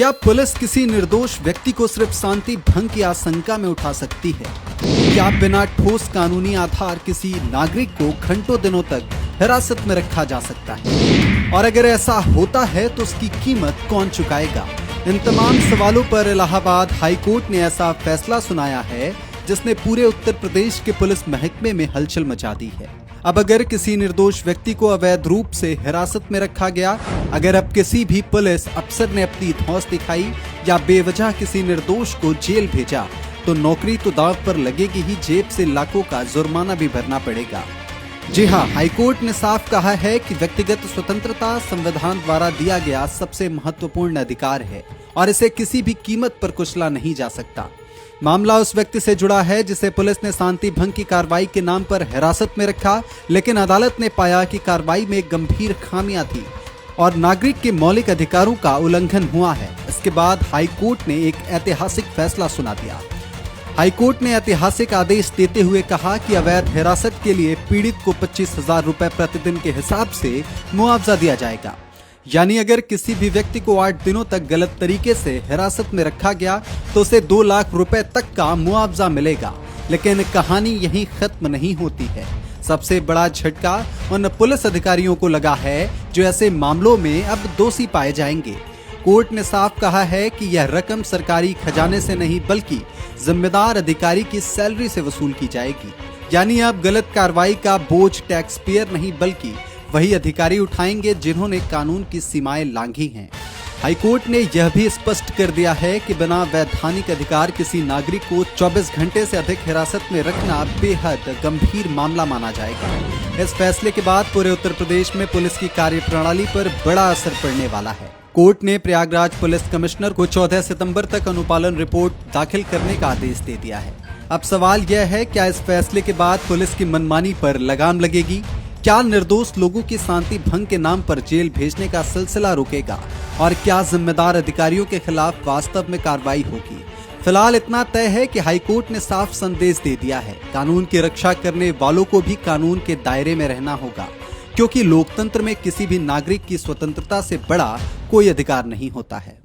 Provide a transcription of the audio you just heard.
क्या पुलिस किसी निर्दोष व्यक्ति को सिर्फ शांति भंग की आशंका में उठा सकती है? क्या बिना ठोस कानूनी आधार किसी नागरिक को घंटों दिनों तक हिरासत में रखा जा सकता है? और अगर ऐसा होता है तो उसकी कीमत कौन चुकाएगा? इन तमाम सवालों पर इलाहाबाद हाई कोर्ट ने ऐसा फैसला सुनाया है जिसने पूरे उत्तर प्रदेश के पुलिस महकमे में हलचल मचा दी है। अब अगर किसी निर्दोष व्यक्ति को अवैध रूप से हिरासत में रखा गया, अगर अब किसी भी पुलिस अफसर ने अपनी धौंस दिखाई या बेवजह किसी निर्दोष को जेल भेजा, तो नौकरी तो दांव पर लगेगी ही, जेब से लाखों का जुर्माना भी भरना पड़ेगा। जी हां, हाईकोर्ट ने साफ कहा है कि व्यक्तिगत स्वतंत्रता संविधान द्वारा दिया गया सबसे महत्वपूर्ण अधिकार है और इसे किसी भी कीमत पर कुचला नहीं जा सकता। मामला उस व्यक्ति से जुड़ा है जिसे पुलिस ने शांति भंग की कार्रवाई के नाम पर हिरासत में रखा, लेकिन अदालत ने पाया कि कार्रवाई में गंभीर खामियां थी और नागरिक के मौलिक अधिकारों का उल्लंघन हुआ है। इसके बाद हाई कोर्ट ने एक ऐतिहासिक फैसला सुना दिया। हाई कोर्ट ने ऐतिहासिक आदेश देते हुए कहा कि अवैध हिरासत के लिए पीड़ित को 25,000 रुपए प्रतिदिन के हिसाब से मुआवजा दिया जाएगा। यानी अगर किसी भी व्यक्ति को 8 दिनों तक गलत तरीके से हिरासत में रखा गया तो उसे 2 लाख रुपए तक का मुआवजा मिलेगा। लेकिन कहानी यहीं खत्म नहीं होती है। सबसे बड़ा झटका उन पुलिस अधिकारियों को लगा है जो ऐसे मामलों में अब दोषी पाए जाएंगे। कोर्ट ने साफ कहा है कि यह रकम सरकारी खजाने से नहीं बल्कि जिम्मेदार अधिकारी की सैलरी से वसूल की जाएगी। यानी अब गलत कार्रवाई का बोझ टैक्स पेयर नहीं बल्कि वही अधिकारी उठाएंगे जिन्होंने कानून की सीमाएं लांघी हैं। हाईकोर्ट ने यह भी स्पष्ट कर दिया है कि बिना वैधानिक अधिकार किसी नागरिक को 24 घंटे से अधिक हिरासत में रखना बेहद गंभीर मामला माना जाएगा। इस फैसले के बाद पूरे उत्तर प्रदेश में पुलिस की कार्यप्रणाली पर बड़ा असर पड़ने वाला है। कोर्ट ने प्रयागराज पुलिस कमिश्नर को 14 सितंबर तक अनुपालन रिपोर्ट दाखिल करने का आदेश दे दिया है। अब सवाल यह है, क्या इस फैसले के बाद पुलिस की मनमानी पर लगाम लगेगी? क्या निर्दोष लोगों की शांति भंग के नाम पर जेल भेजने का सिलसिला रुकेगा? और क्या जिम्मेदार अधिकारियों के खिलाफ वास्तव में कार्रवाई होगी? फिलहाल इतना तय है कि हाईकोर्ट ने साफ संदेश दे दिया है, कानून की रक्षा करने वालों को भी कानून के दायरे में रहना होगा, क्योंकि लोकतंत्र में किसी भी नागरिक की स्वतंत्रता से बड़ा कोई अधिकार नहीं होता है।